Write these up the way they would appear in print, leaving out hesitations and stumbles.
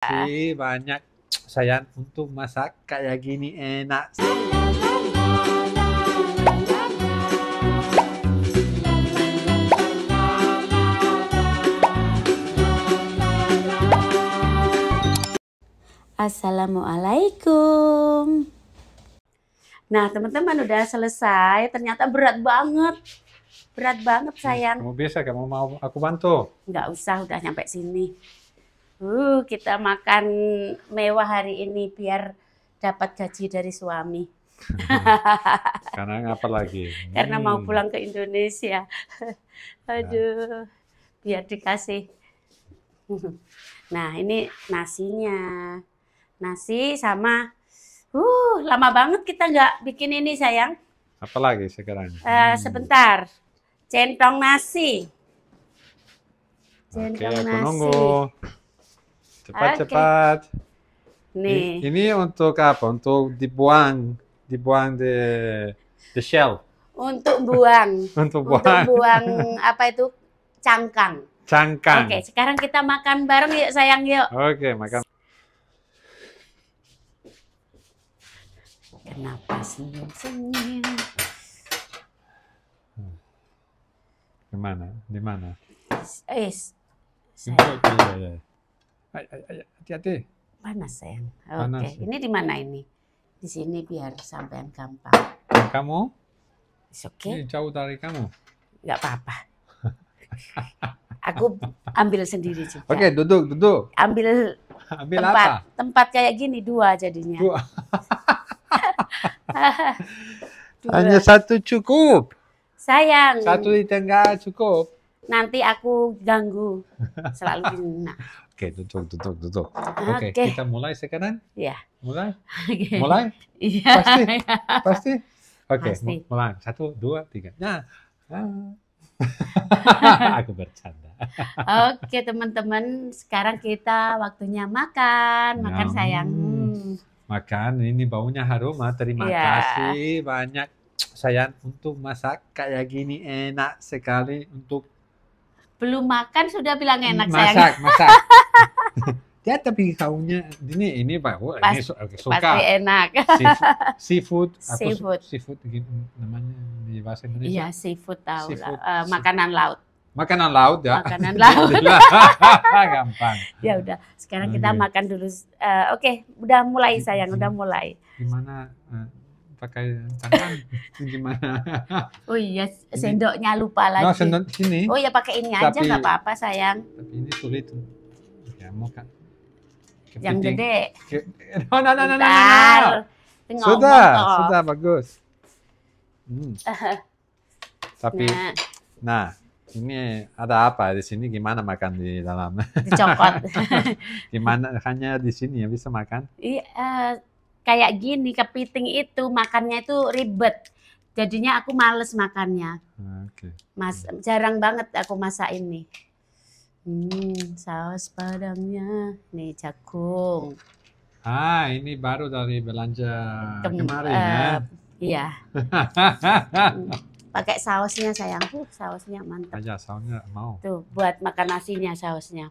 Makasih banyak sayang untuk masak kayak gini enak. Assalamualaikum. Nah, teman-teman udah selesai. Ternyata berat banget. Berat banget, sayang. Kamu bisa, kamu mau aku bantu? Nggak usah, udah nyampe sini. Kita makan mewah hari ini biar dapat gaji dari suami. Karena apa lagi? Karena mau pulang ke Indonesia. Aduh, biar dikasih. Nah, ini nasinya. Nasi sama, lama banget kita nggak bikin ini, sayang. Apa lagi sekarang? Sebentar. Centong nasi. Oke, aku nunggu. Cepat-cepat. Nih. Ini untuk apa? Untuk dibuang the shell. Untuk buang. Untuk buang apa itu? Cangkang. Cangkang. Oke, sekarang kita makan bareng yuk, sayang, yuk. Oke, makan. Kenapa senyum-senyum? Di mana? Sayang. Hati-hati. Panas, sayang. Panas. Oke, ini di mana ini? Di sini biar sampean gampang. Kamu? Oke. Ini jauh dari kamu. Nggak apa-apa. Aku ambil sendiri juga. Oke, duduk. Ambil apa? Tempat kayak gini, 2 jadinya. 2. 2. Hanya 1 cukup. Sayang. 1 di tengah cukup. Nanti aku ganggu. Selalu gini. Nah. Oke, duduk. Oke, Oke. kita mulai sekarang? Iya. Mulai? Oke. Mulai? Iya. Pasti? Oke, Pasti. mulai. 1, 2, 3. Nah. Aku bercanda. Oke, teman-teman. Sekarang kita waktunya makan. Makan, sayang. Makan, ini baunya harum. Terima kasih banyak sayang untuk masak kayak gini enak sekali untuk belum makan sudah bilang enak, sayang. Masak. Dia tapi kaunya ini bau ini suka. Pasti enak. Seafood. Seafood Gitu namanya di bahasa Indonesia. Iya, seafood tahu lah. Makanan laut. Makanan laut ya. Makanan laut. Gampang. Ya udah, sekarang kita makan dulu. Oke, udah mulai, sayang, udah mulai. Gimana pakai tangan? Gimana? Oh iya, sendoknya lupa lagi. No, sendok sini. Oh ya, pakai ini aja, nggak apa-apa, sayang. Tapi ini sulit. Ya, mau kan. Yang gede. No. Sudah bagus. Tapi, nah, ini ada apa di sini? Gimana makan di dalam? Dicokot. Gimana hanya di sini ya bisa makan? Iya, kayak gini kepiting itu makannya itu ribet. Jadinya aku males makannya. Oke. Jarang banget aku masak ini. Saus padangnya. Nih jagung. Ini baru dari belanja kemarin ya. Iya. Pakai sausnya, sayang. Sausnya mantap. Aja sausnya mau. Tuh, buat makan nasinya sausnya.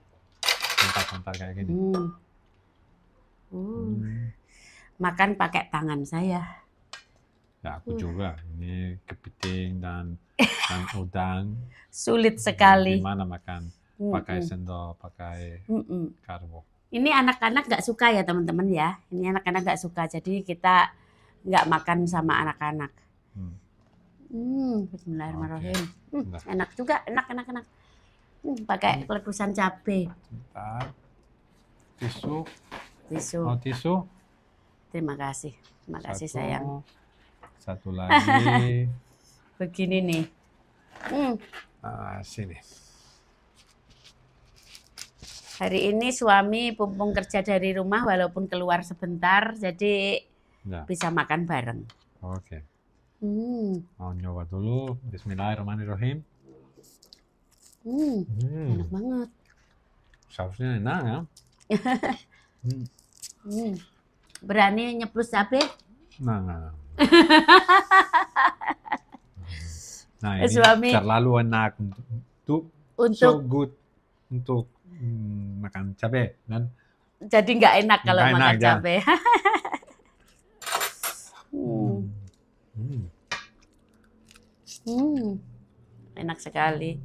Mantap kayak gini. Makan pakai tangan saya. Ya, aku juga. Ini kepiting dan udang. Sulit sekali. Gimana makan? Pakai sendok, pakai karbo. Ini anak-anak nggak suka ya, teman-teman ya. Ini anak-anak nggak suka, jadi kita nggak makan sama anak-anak. Bismillahirrahmanirrahim. Enak juga, enak. Pakai pelebusan cabai. Bentar. Tisu. Oh, tisu. Terima kasih, sayang. 1 lagi. Begini nih. Sini. Hari ini suami pumpung kerja dari rumah walaupun keluar sebentar, jadi bisa makan bareng. Oke. Mau nyoba dulu. Bismillahirrahmanirrahim. Enak banget. Sausnya enak ya. Berani nyeplus cabai? Nah, ini Suami terlalu enak untuk so good untuk makan cabai dan jadi nggak enak kalau Nggak makan enak, ya. cabai. Enak sekali.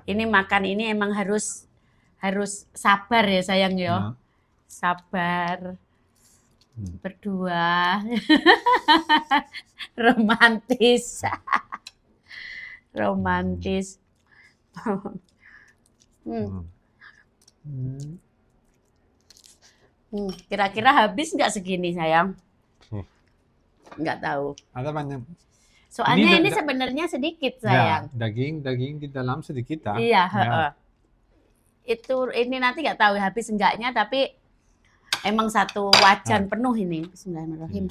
Ini makan ini emang harus sabar ya sayang ya. Ya. Sabar. Berdua. Romantis. Romantis. Kira-kira habis nggak segini sayang? Nggak tahu. Ada banyak. Soalnya ini sebenarnya sedikit sayang. Ya, daging di dalam sedikit. Iya. Ya. Ini nanti nggak tahu habis enggaknya, tapi emang satu wajan penuh ini. Bismillahirrahmanirrahim.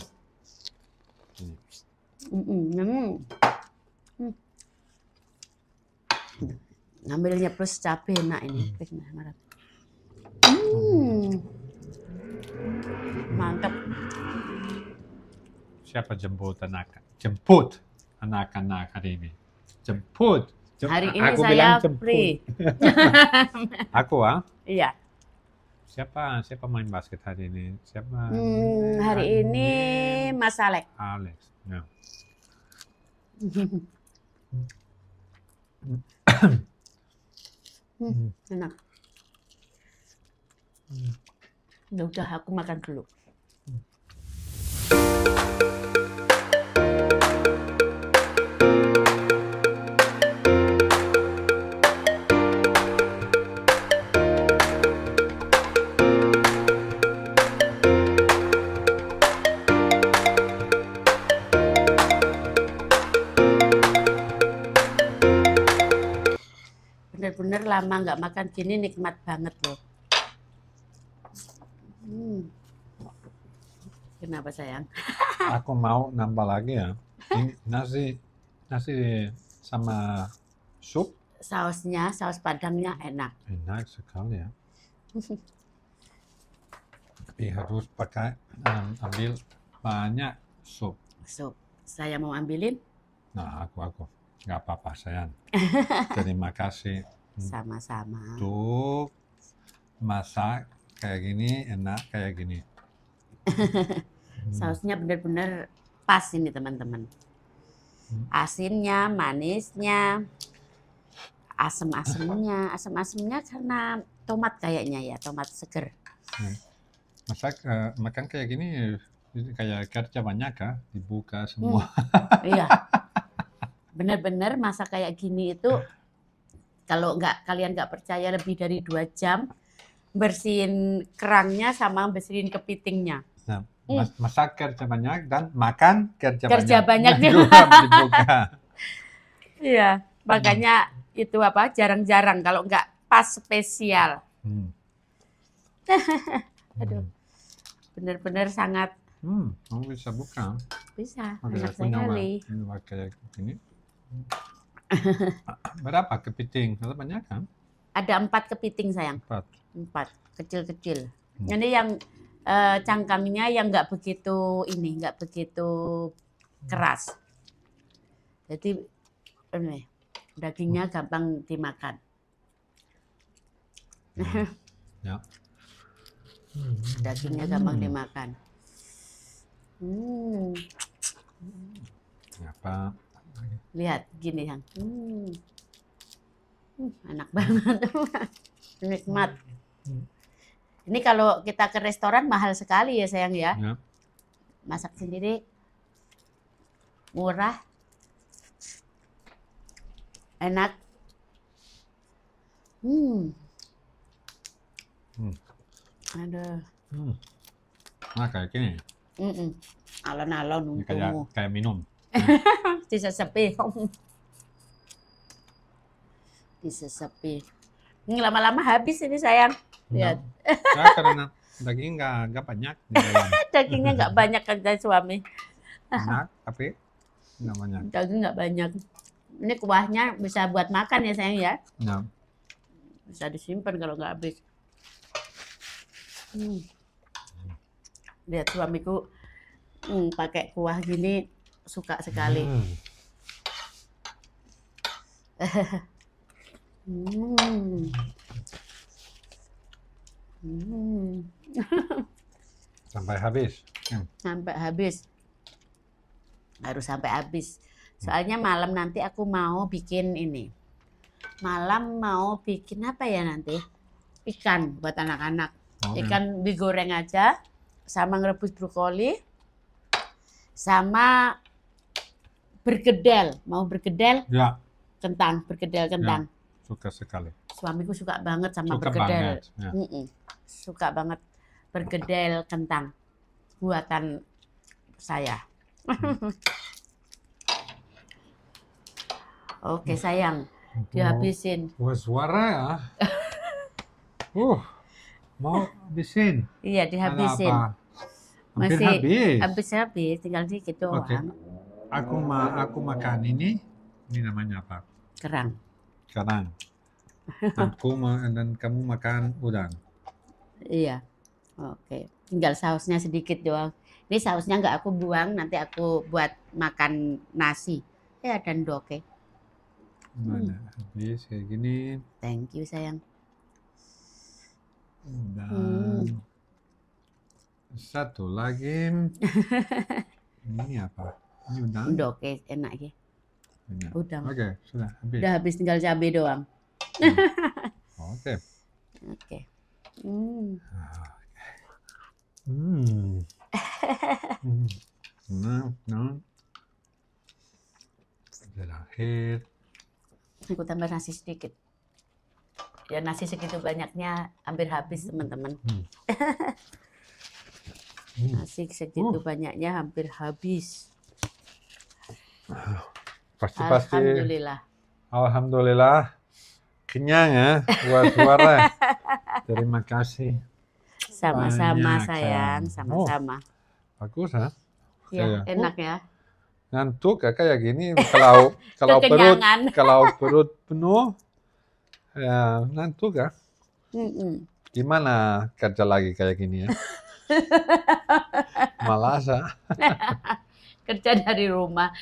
Ngambilnya plus cabai enak ini. Mantap. Siapa jemput anak-anak hari ini? Jemput. Hari ini aku saya bilang jemput. free. Aku Iya. Siapa main basket hari ini? Siapa? Hari ini Mas Alex. Alex. No. Enak. Udah aku makan dulu. Bener-bener lama nggak makan gini nikmat banget loh. Kenapa sayang? Aku mau nambah lagi ya. Ini nasi sama sup. Sausnya, saus padangnya enak. Enak sekali ya. Tapi harus ambil banyak sup. Sup. Saya mau ambilin? Nah, aku nggak apa-apa sayang. Terima kasih. Sama-sama. Tuh masak kayak gini enak kayak gini. Sausnya benar-benar pas ini teman-teman. Asinnya, manisnya, asem-asemnya. Asem-asemnya karena tomat kayaknya ya, tomat seger. Makan kayak gini kayak kerja banyak ya, dibuka semua. Iya. Benar-benar masak kayak gini itu kalau kalian nggak percaya lebih dari 2 jam bersihin kerangnya sama bersihin kepitingnya. Nah, masak kerja banyak dan makan kerja banyak juga dibuka. Iya, makanya itu jarang-jarang kalau nggak pas spesial. Aduh, benar-benar sangat. Kamu bisa buka. Bisa, Oke, enak sekali. Kayak gini. Berapa kepiting? Ada banyak kan? Ada 4 kepiting sayang. 4 kecil-kecil. Ini yang cangkangnya yang nggak begitu keras. Jadi dagingnya gampang dimakan. Ya. Dagingnya gampang dimakan. Apa? Lihat gini yang enak banget. Nikmat. Ini kalau kita ke restoran mahal sekali ya sayang ya. Masak sendiri murah, enak. Aduh. Nah kayak gini. Alon-alon kayak minum. Disesepi. Disesepi. Ini lama-lama habis ini sayang. Lihat. Ya, karena daging nggak banyak di dalam. Dagingnya nggak banyak kerja suami. Enak tapi nggak banyak. Daging nggak banyak. Ini kuahnya bisa buat makan ya sayang ya. Ya. Bisa disimpan kalau nggak habis. Lihat suamiku pakai kuah gini suka sekali. Hmm. Sampai habis. Sampai habis. Harus sampai habis. Soalnya malam nanti aku mau bikin ini. Malam mau bikin apa ya nanti? Ikan buat anak-anak. Ikan digoreng aja, sama ngerebus brokoli, sama bergedel. Mau bergedel? Ya. Kentang, bergedel kentang. Ya, suka sekali. Suamiku suka banget sama Suka bergedel. banget, ya. Suka banget bergedel kentang. Buatan saya. Oke sayang, dihabisin. Wah, suara ya. Mau habisin. Iya, dihabisin. Ada apa? Hampir habis. Habis, tinggal dikit doang. Oke. Aku makan ini namanya apa? Kerang. Dan kamu makan udang. Iya. Oke. Tinggal sausnya sedikit doang. Ini sausnya nggak aku buang, nanti aku buat makan nasi. Dan doke. Mana habis kayak gini. Thank you sayang. Dan satu lagi. Ini apa? Ini udang. Doke enak ya. Udang. Oke, sudah habis. Udah habis, tinggal cabai doang. Oke. Oke. Terakhir. Aku tambah nasi sedikit. Ya nasi segitu banyaknya hampir habis teman-teman. Nasi segitu banyaknya hampir habis. Pasti. Alhamdulillah. Kenyang ya buat suara. Terima kasih. Sama-sama sayang, sama-sama. Bagus ya. Ya, enak ya. Ngantuk kayak gini kalau perut penuh ya ngantuk ya. Gimana kerja lagi kayak gini ya? Malas ya. Kerja dari rumah,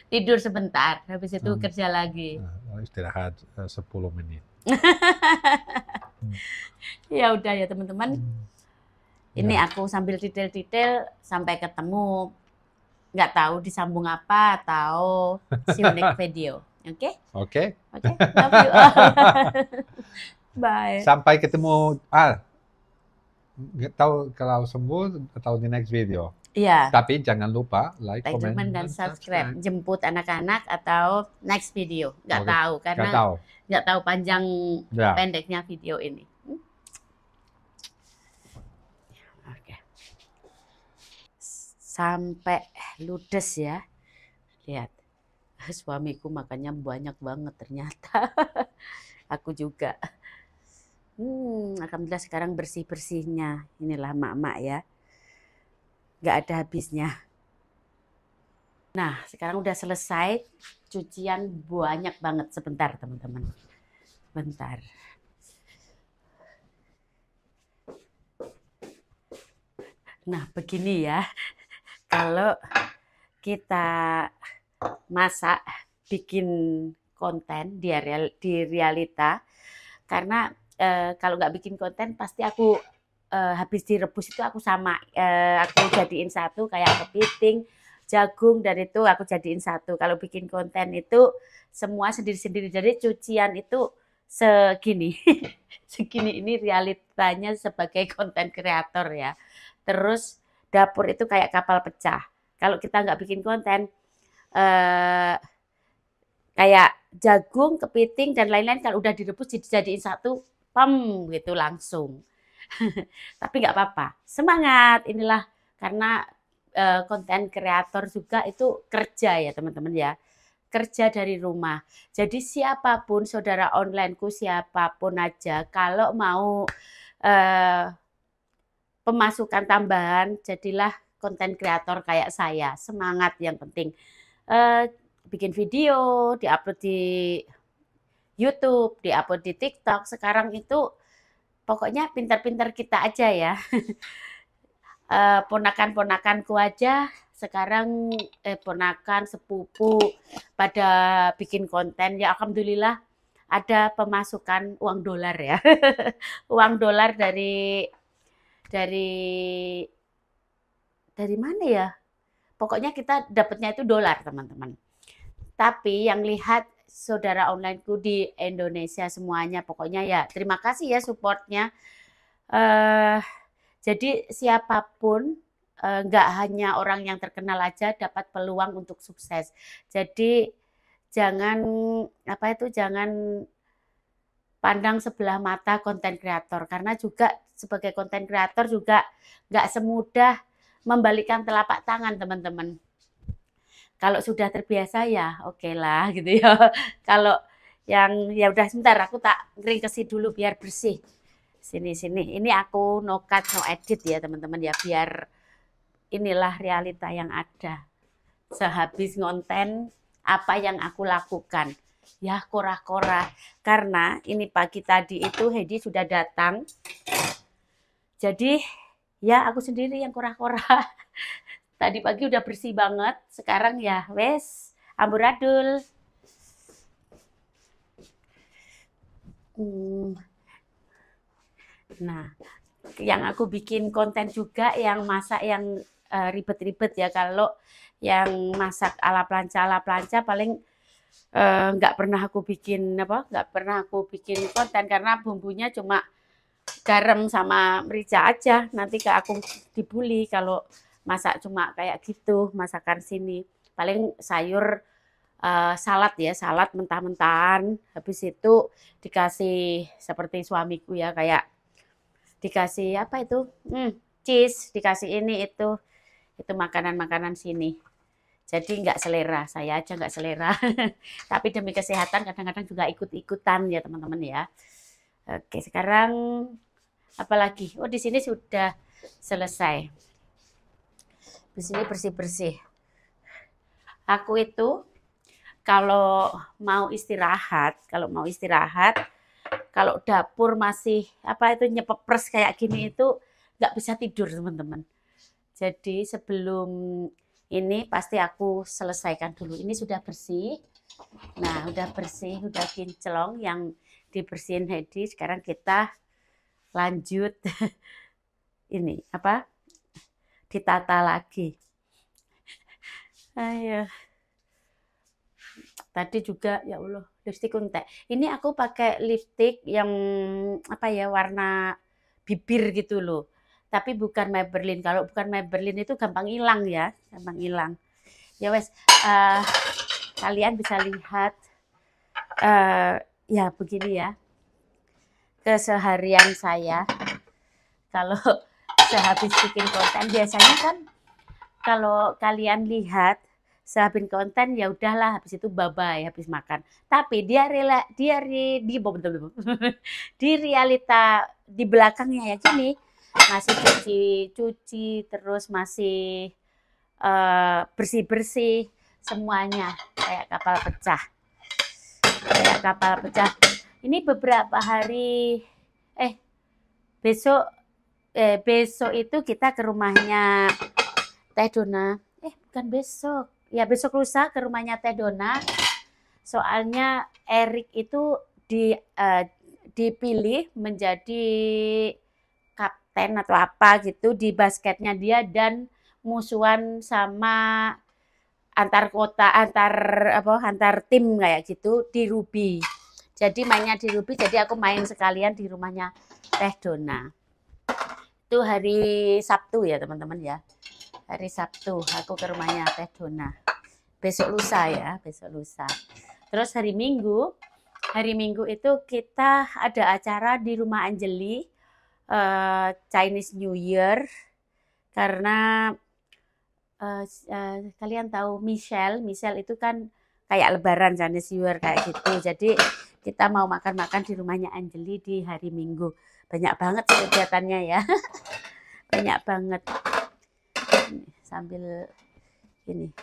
tidur sebentar, habis itu kerja lagi. Istirahat 10 menit. Ya udah ya teman-teman. Ini aku sambil detail-detail sampai ketemu. Nggak tahu disambung apa atau see you next video. Oke? Oke. Love you all. Bye. Sampai ketemu. Nggak tahu kalau sembuh atau di next video. Iya. Tapi jangan lupa like, comment, dan subscribe. Jemput anak-anak atau next video. Nggak tahu karena nggak tahu panjang pendeknya video ini. Oke. Sampai ludes ya. Lihat. Suamiku makannya banyak banget ternyata. Aku juga. Alhamdulillah sekarang bersih-bersihnya. Inilah mak-mak ya. Nggak ada habisnya. Nah, sekarang udah selesai. Cucian banyak banget. Sebentar, teman-teman. Bentar. Nah, begini ya. Kalau kita masak, bikin konten di realita. Karena kalau nggak bikin konten, pasti aku habis direbus itu aku sama. Aku jadiin satu kayak kepiting, jagung, dan itu aku jadiin satu. Kalau bikin konten itu semua sendiri-sendiri. Jadi cucian itu segini. Segini ini realitanya sebagai konten kreator ya. Terus dapur itu kayak kapal pecah. Kalau kita nggak bikin konten, kayak jagung, kepiting, dan lain-lain kalau udah direbus dijadiin satu, pam gitu langsung. Tapi nggak apa-apa, semangat. Inilah karena konten kreator juga itu kerja ya teman-teman ya. Kerja dari rumah. Jadi siapapun, saudara onlineku, siapapun aja, kalau mau pemasukan tambahan, jadilah konten kreator kayak saya. Semangat yang penting. Bikin video, diupload di YouTube, diupload di TikTok. Sekarang itu pokoknya pintar-pintar kita aja ya. Ponakan-ponakanku aja sekarang ponakan, sepupu pada bikin konten. Ya alhamdulillah ada pemasukan uang dolar ya. Uang dolar dari mana ya? Pokoknya kita dapatnya itu dolar, teman-teman. Tapi yang lihat saudara onlineku di Indonesia semuanya, pokoknya ya terima kasih ya supportnya. Jadi siapapun, nggak hanya orang yang terkenal aja dapat peluang untuk sukses. Jadi jangan jangan pandang sebelah mata konten kreator, karena juga sebagai konten kreator juga nggak semudah membalikkan telapak tangan, teman-teman. Kalau sudah terbiasa ya oke lah gitu ya. Kalau yang ya udah sebentar aku tak ringkesi dulu biar bersih. Sini. Ini aku no cut no edit ya teman-teman ya, biar inilah realita yang ada. Sehabis ngonten apa yang aku lakukan. Ya korah-korah. Karena ini pagi tadi itu Hedi sudah datang. Jadi ya aku sendiri yang korah-korah. Tadi pagi udah bersih banget, sekarang ya wes amburadul. Nah, yang aku bikin konten juga yang masak yang ribet-ribet ya. Kalau yang masak ala plancha paling nggak pernah aku bikin konten karena bumbunya cuma garam sama merica aja. Nanti aku dibully kalau masak cuma kayak gitu, masakan sini. Paling sayur salad ya, salad mentah-mentahan. Habis itu dikasih seperti suamiku ya, kayak dikasih apa itu? Cheese, dikasih ini itu makanan-makanan sini. Jadi nggak selera, saya aja nggak selera. Tapi demi kesehatan kadang-kadang juga ikut-ikutan ya teman-teman ya. Oke, sekarang apalagi? Oh, di sini sudah selesai. Di sini bersih-bersih. Aku itu kalau mau istirahat, kalau dapur masih nyepepres kayak gini itu nggak bisa tidur teman-teman. Jadi sebelum ini pasti aku selesaikan dulu. Ini sudah bersih. Nah, udah bersih, udah kinclong yang dibersihin Hedi. Sekarang kita lanjut ini ditata lagi. Ayo. Tadi juga ya Allah, lipstik untek. Ini aku pakai lipstik yang warna bibir gitu loh. Tapi bukan Maybelline. Kalau bukan Maybelline itu gampang hilang ya, Ya wes, kalian bisa lihat ya begini ya. Keseharian saya kalau sehabis bikin konten biasanya kan kalau kalian lihat sehabis konten ya udahlah, habis itu bye-bye habis makan. Tapi di realita di belakangnya ya gini, masih cuci terus masih bersih-bersih semuanya kayak kapal pecah. Ini beberapa hari besok itu kita ke rumahnya Teh Dona. Bukan besok. Ya besok lusa ke rumahnya Teh Dona. Soalnya Erik itu dipilih menjadi kapten atau apa gitu di basketnya dia, dan musuhan sama antar tim kayak gitu di Ruby. Jadi mainnya di Ruby, jadi aku main sekalian di rumahnya Teh Dona. Itu hari Sabtu ya teman-teman ya. Hari Sabtu aku ke rumahnya Teh Dona. Besok lusa. Terus hari Minggu itu kita ada acara di rumah Anjeli, Chinese New Year, karena kalian tahu Michelle itu kan kayak lebaran Chinese New Year kayak gitu. Jadi kita mau makan-makan di rumahnya Anjeli di hari Minggu. Banyak banget kegiatannya ya. Banyak banget. Sambil ini.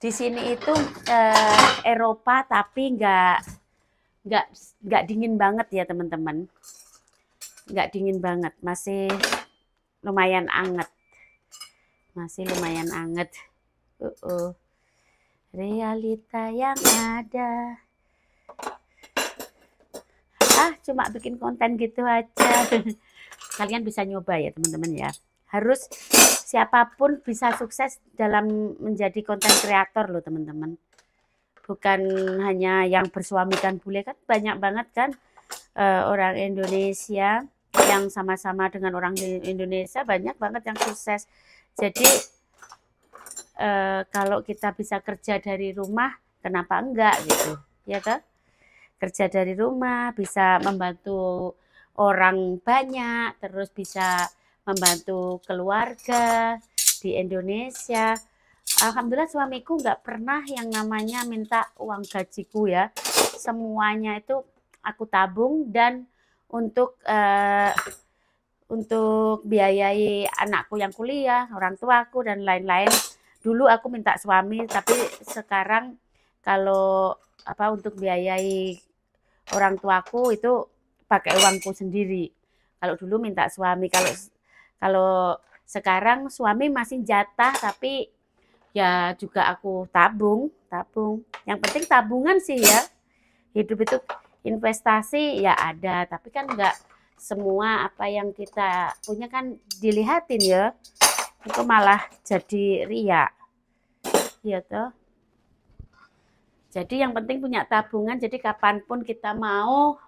Di sini itu Eropa tapi nggak dingin banget ya teman-teman. Nggak dingin banget, masih lumayan anget. Realita yang ada. ya cuma bikin konten gitu aja. Kalian bisa nyoba ya teman-teman ya. Harus siapapun bisa sukses dalam menjadi konten kreator loh teman-teman. Bukan hanya yang bersuamikan bule, kan banyak banget kan orang Indonesia yang sama-sama dengan orang Indonesia, banyak banget yang sukses. Jadi kalau kita bisa kerja dari rumah, kenapa enggak gitu, ya kan? Kerja dari rumah bisa membantu orang banyak, terus bisa membantu keluarga di Indonesia. Alhamdulillah suamiku nggak pernah yang namanya minta uang gajiku ya. Semuanya itu aku tabung, dan untuk biayai anakku yang kuliah, orang tuaku dan lain-lain. Dulu aku minta suami, tapi sekarang kalau untuk biayai orang tuaku itu pakai uangku sendiri. Kalau dulu minta suami, kalau sekarang suami masih jatah, tapi ya juga aku tabung. Yang penting tabungan sih ya. Hidup itu investasi ya ada, tapi kan enggak semua apa yang kita punya kan dilihatin ya. Itu malah jadi ria. Ya toh. Jadi yang penting punya tabungan, jadi kapanpun kita mau,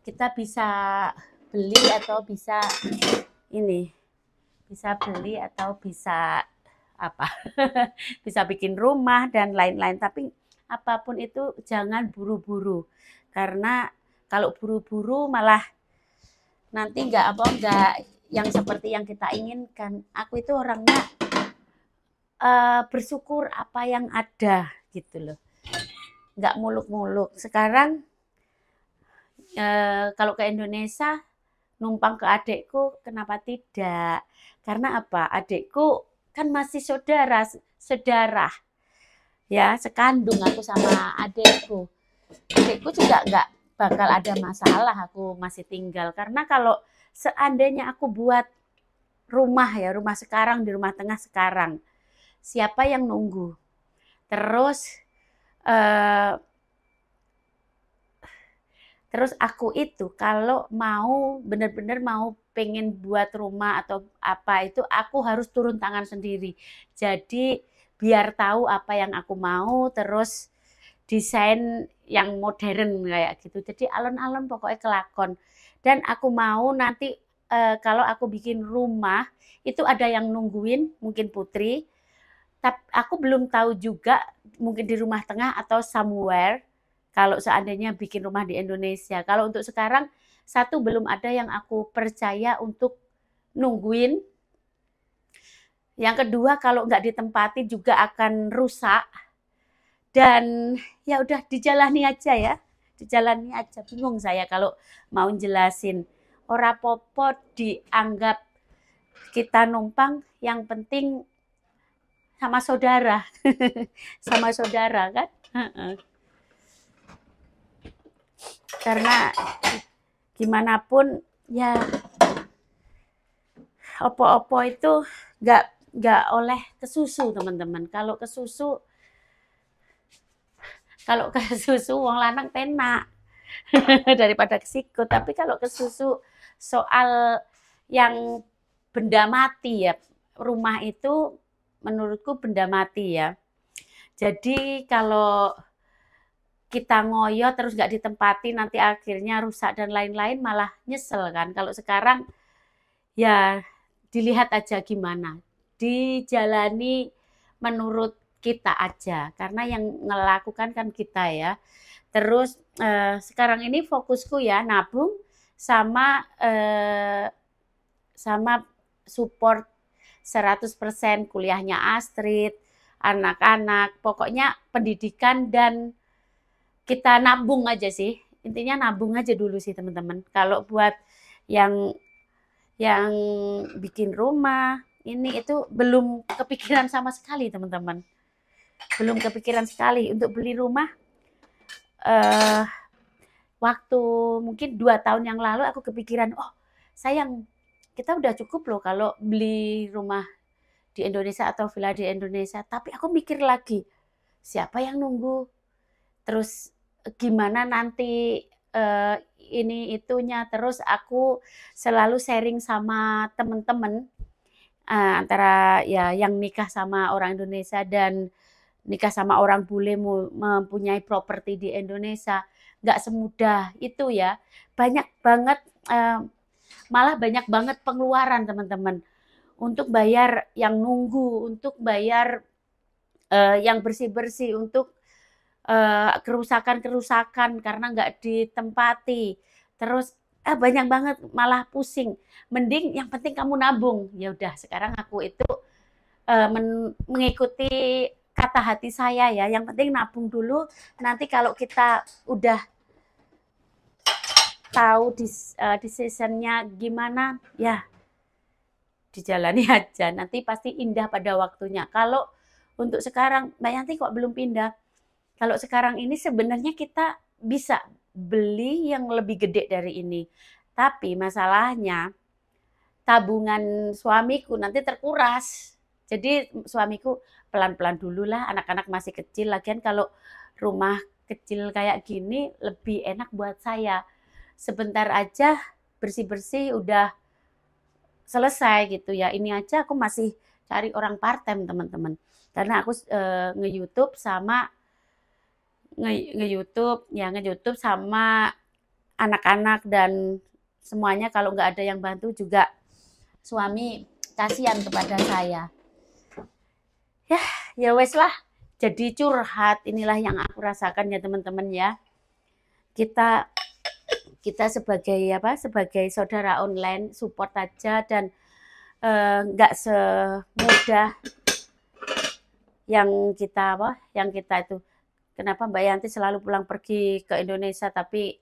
kita bisa beli atau bisa beli atau bisa bisa bikin rumah dan lain-lain. Tapi apapun itu jangan buru-buru, karena kalau buru-buru malah nanti enggak yang seperti yang kita inginkan. Aku itu orangnya bersyukur apa yang ada gitu loh, nggak muluk-muluk. Sekarang kalau ke Indonesia numpang ke adikku, kenapa tidak? Karena apa? Adikku kan masih saudara ya, sekandung aku sama adikku. Adikku juga nggak bakal ada masalah aku masih tinggal, karena kalau seandainya aku buat rumah sekarang di Rumah Tengah sekarang, siapa yang nunggu? Terus aku itu kalau mau benar-benar mau pengen buat rumah atau apa itu, aku harus turun tangan sendiri. Jadi biar tahu apa yang aku mau, terus desain yang modern kayak gitu. Jadi alon-alon pokoknya kelakon. Dan aku mau nanti kalau aku bikin rumah itu ada yang nungguin, mungkin Putri. Tapi aku belum tahu juga, mungkin di Rumah Tengah atau somewhere, kalau seandainya bikin rumah di Indonesia. Kalau untuk sekarang, satu belum ada yang aku percaya untuk nungguin. Yang kedua, kalau nggak ditempati juga akan rusak. Dan ya udah dijalani aja ya. Dijalani aja. Bingung saya kalau mau jelasin. Ora popot dianggap kita numpang, yang penting sama saudara. Sama saudara kan. Karena gimana pun ya opo-opo itu nggak oleh kesusu teman-teman. Kalau kesusu wong lanang penak daripada kesikut. Tapi kalau kesusu soal yang benda mati ya, rumah itu menurutku benda mati ya. Jadi kalau kita ngoyo terus nggak ditempati, nanti akhirnya rusak dan lain-lain, malah nyesel kan. Kalau sekarang ya dilihat aja gimana, dijalani menurut kita aja, karena yang melakukan kan kita ya. Terus sekarang ini fokusku ya nabung sama support 100% kuliahnya Astrid, anak-anak, pokoknya pendidikan, dan kita nabung aja sih. Intinya nabung aja dulu sih teman-teman. Kalau buat yang bikin rumah, itu belum kepikiran sama sekali teman-teman. Belum kepikiran sekali untuk beli rumah. Waktu mungkin 2 tahun yang lalu aku kepikiran, oh sayang, kita udah cukup loh kalau beli rumah di Indonesia atau villa di Indonesia. Tapi aku mikir lagi, siapa yang nunggu? Terus gimana nanti ini itunya. Terus aku selalu sharing sama temen-temen antara ya yang nikah sama orang Indonesia dan nikah sama orang bule mempunyai properti di Indonesia. Nggak semudah itu ya. Banyak banget, malah banyak banget pengeluaran teman-teman. Untuk bayar yang nunggu, untuk bayar yang bersih-bersih, untuk kerusakan-kerusakan karena nggak ditempati. Terus banyak banget malah pusing. Mending yang penting kamu nabung. Ya udah, sekarang aku itu mengikuti kata hati saya ya. Yang penting nabung dulu. Nanti kalau kita udah tahu decision-nya gimana, ya dijalani aja. Nanti pasti indah pada waktunya. Kalau untuk sekarang, Mbak Yanti kok belum pindah? Kalau sekarang ini sebenarnya kita bisa beli yang lebih gede dari ini. Tapi masalahnya tabungan suamiku nanti terkuras. Jadi suamiku pelan-pelan dulu lah, anak-anak masih kecil. Lagian kalau rumah kecil kayak gini lebih enak buat saya. Sebentar aja bersih-bersih udah selesai gitu ya. Ini aja aku masih cari orang part-time teman-teman. Karena aku nge-YouTube sama nge-YouTube sama anak-anak dan semuanya. Kalau nggak ada yang bantu juga suami kasihan kepada saya. Ya wes lah. Jadi curhat, inilah yang aku rasakan ya teman-teman ya. Kita sebagai saudara online support aja dan nggak semudah yang kita itu. Kenapa Mbak Yanti selalu pulang pergi ke Indonesia tapi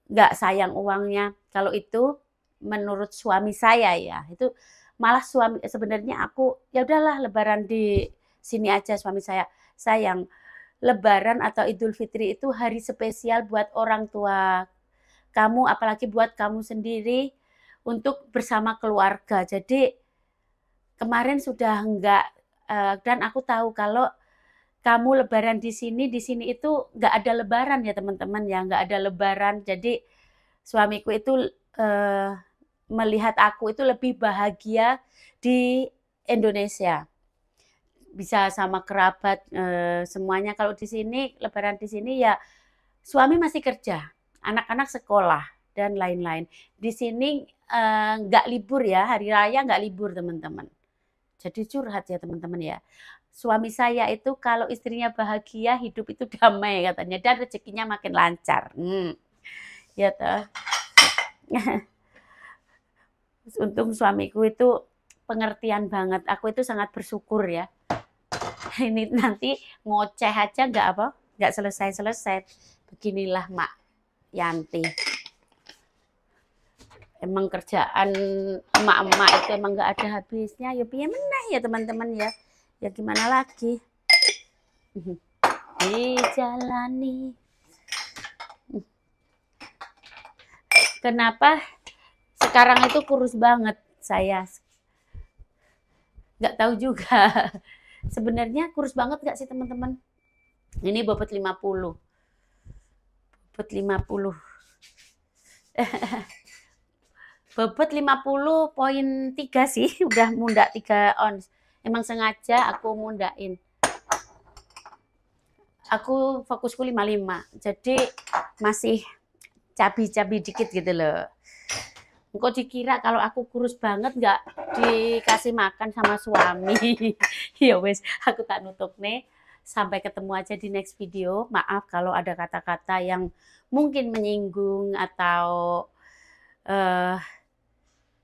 nggak sayang uangnya? Kalau itu menurut suami saya ya, itu malah suami sebenarnya aku ya udahlah Lebaran di sini aja. Suami saya sayang Lebaran atau Idul Fitri itu hari spesial buat orang tua kamu, apalagi buat kamu sendiri untuk bersama keluarga. Jadi kemarin sudah enggak, dan aku tahu kalau kamu Lebaran di sini itu enggak ada Lebaran ya teman-teman ya, enggak ada Lebaran. Jadi suamiku itu melihat aku itu lebih bahagia di Indonesia, bisa sama kerabat semuanya. Kalau di sini Lebaran di sini ya suami masih kerja, anak-anak sekolah dan lain-lain. Di sini nggak libur ya, hari raya nggak libur teman-teman. Jadi curhat ya teman-teman ya. Suami saya itu kalau istrinya bahagia, hidup itu damai katanya, dan rezekinya makin lancar. Ya toh. Untung suamiku itu pengertian banget. Aku itu sangat bersyukur ya. Ini nanti ngoceh aja nggak selesai-selesai. Beginilah Mak Yanti. Emang kerjaan emak-emak itu emang nggak ada habisnya. Ya piye meneh ya teman-teman ya. Ya gimana lagi. Dijalani. Kenapa sekarang itu kurus banget saya? Nggak tahu juga. Sebenarnya kurus banget nggak sih teman-teman? Ini bobot 50. Bobot 50. Bobot 50,3 sih. Udah mundak 3 ons. Emang sengaja aku mundain. Aku fokusku 55. Jadi masih cabi-cabi dikit gitu loh. Engkau dikira kalau aku kurus banget nggak dikasih makan sama suami. Ya wes, aku tak nutup nih. Sampai ketemu aja di next video. Maaf kalau ada kata-kata yang mungkin menyinggung atau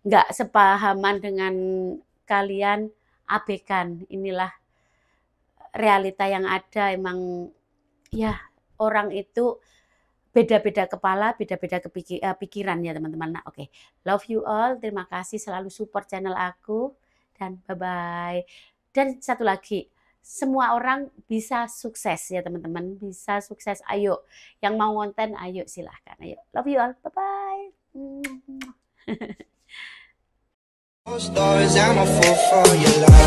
nggak sepahaman dengan kalian, abaikan. Inilah realita yang ada. Emang ya orang itu beda-beda kepala, beda-beda pikiran ya teman-teman. Nah, oke. Love you all. Terima kasih selalu support channel aku. Dan bye-bye. Dan satu lagi, semua orang bisa sukses ya teman-teman. Bisa sukses. Ayo. Yang mau konten, ayo silahkan. Ayo. Love you all. Bye-bye. Stars, I'm a fool for your love.